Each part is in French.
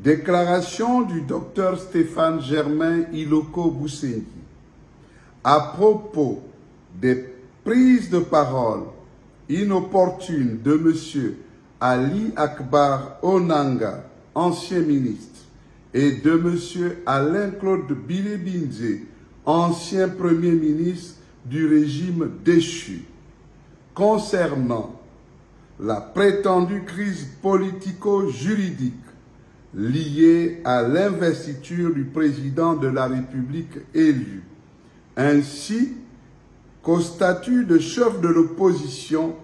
Déclaration du docteur Stéphane Germain Iloko Boussengi à propos des prises de parole inopportunes de M. Ali Akbar Onanga, ancien ministre, et de M. Alain-Claude Bilebinze, ancien Premier ministre du régime déchu, concernant la prétendue crise politico-juridique liée à l'investiture du président de la République élu, ainsi qu'au statut de chef de l'opposition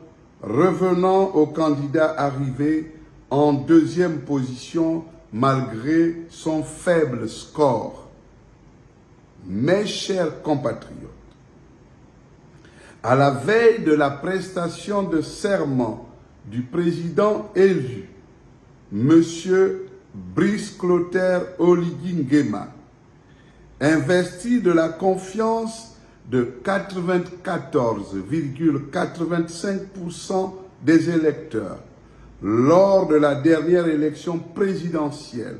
revenant au candidat arrivé en deuxième position malgré son faible score. Mes chers compatriotes, à la veille de la prestation de serment du président élu, M. Brice Clotaire Oligui Nguema, investi de la confiance de 94,85% des électeurs lors de la dernière élection présidentielle,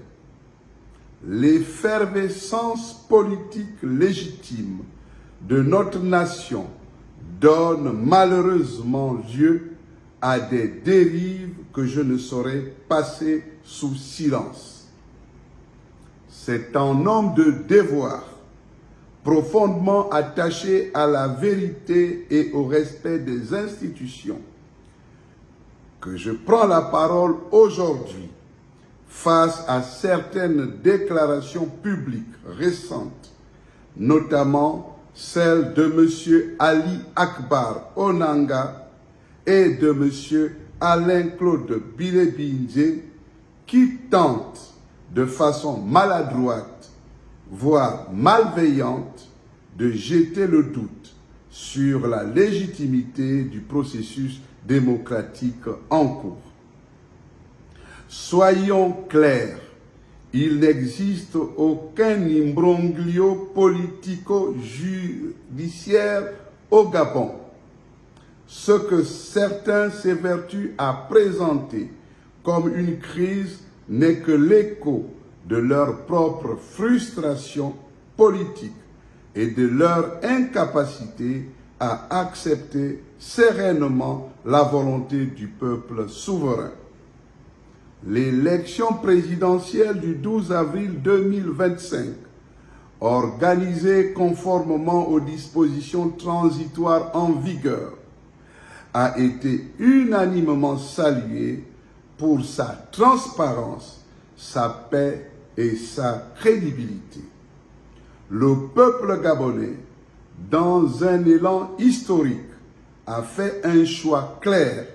l'effervescence politique légitime de notre nation donne malheureusement lieu à des dérives que je ne saurais passer sous silence. C'est un homme de devoir, profondément attaché à la vérité et au respect des institutions, que je prends la parole aujourd'hui face à certaines déclarations publiques récentes, notamment celle de M. Ali Akbar Onanga et de M. Alain-Claude Bilebinze, qui tentent de façon maladroite, voire malveillante, de jeter le doute sur la légitimité du processus démocratique en cours. Soyons clairs, il n'existe aucun imbroglio politico-judiciaire au Gabon. Ce que certains s'évertuent à présenter comme une crise n'est que l'écho de leur propre frustration politique et de leur incapacité à accepter sereinement la volonté du peuple souverain. L'élection présidentielle du 12 avril 2025, organisée conformément aux dispositions transitoires en vigueur, a été unanimement saluée pour sa transparence, sa paix et sa crédibilité. Le peuple gabonais, dans un élan historique, a fait un choix clair,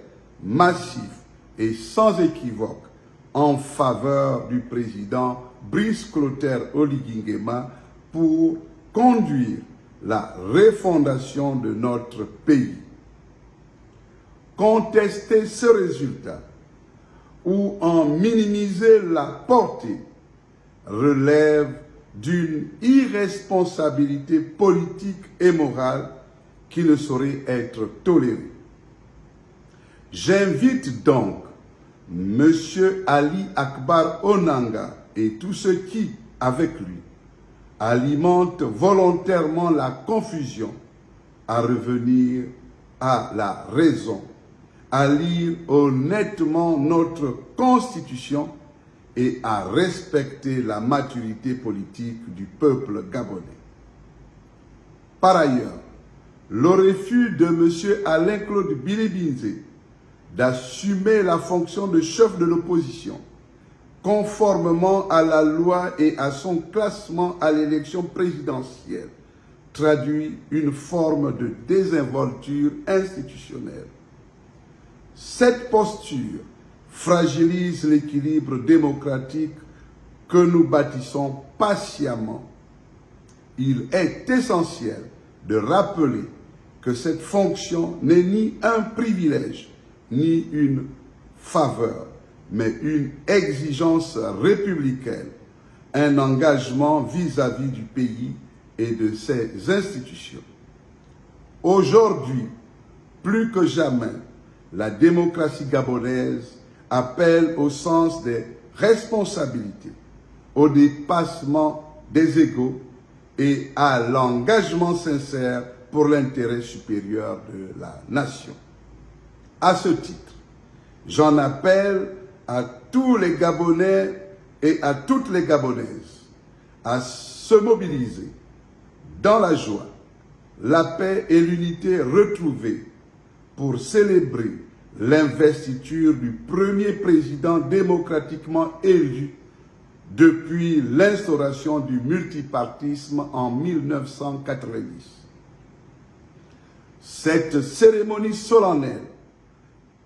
massif et sans équivoque en faveur du président Brice Clotaire Oligui Nguema pour conduire la refondation de notre pays. Contester ce résultat ou en minimiser la portée relève d'une irresponsabilité politique et morale qui ne saurait être tolérée. J'invite donc M. Ali Akbar Onanga et tous ceux qui, avec lui, alimentent volontairement la confusion à revenir à la raison, à lire honnêtement notre Constitution et à respecter la maturité politique du peuple gabonais. Par ailleurs, le refus de M. Alain-Claude Bilebinze d'assumer la fonction de chef de l'opposition, conformément à la loi et à son classement à l'élection présidentielle, traduit une forme de désinvolture institutionnelle. Cette posture fragilise l'équilibre démocratique que nous bâtissons patiemment. Il est essentiel de rappeler que cette fonction n'est ni un privilège, ni une faveur, mais une exigence républicaine, un engagement vis-à-vis du pays et de ses institutions. Aujourd'hui, plus que jamais, la démocratie gabonaise appelle au sens des responsabilité, au dépassement des égos et à l'engagement sincère pour l'intérêt supérieur de la nation. À ce titre, j'en appelle à tous les Gabonais et à toutes les Gabonaises à se mobiliser dans la joie, la paix et l'unité retrouvées pour célébrer l'investiture du premier président démocratiquement élu depuis l'instauration du multipartisme en 1990. Cette cérémonie solennelle,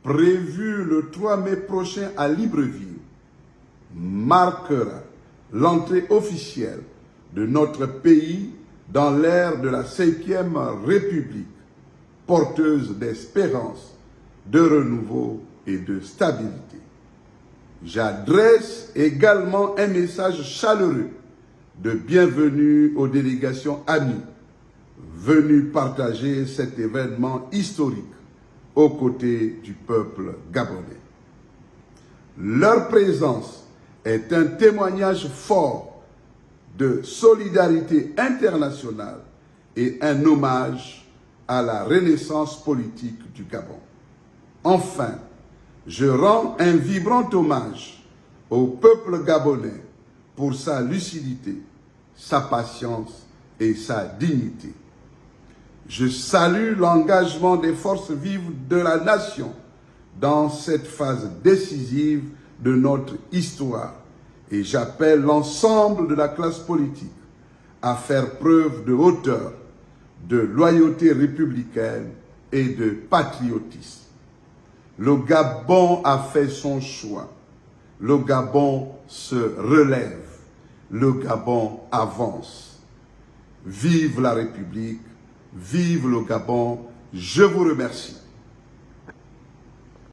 prévue le 3 mai prochain à Libreville, marquera l'entrée officielle de notre pays dans l'ère de la 5e République, porteuse d'espérance, de renouveau et de stabilité. J'adresse également un message chaleureux de bienvenue aux délégations amies venues partager cet événement historique aux côtés du peuple gabonais. Leur présence est un témoignage fort de solidarité internationale et un hommage à la renaissance politique du Gabon. Enfin, je rends un vibrant hommage au peuple gabonais pour sa lucidité, sa patience et sa dignité. Je salue l'engagement des forces vives de la nation dans cette phase décisive de notre histoire et j'appelle l'ensemble de la classe politique à faire preuve de hauteur, de loyauté républicaine et de patriotisme. Le Gabon a fait son choix. Le Gabon se relève. Le Gabon avance. Vive la République, vive le Gabon. Je vous remercie.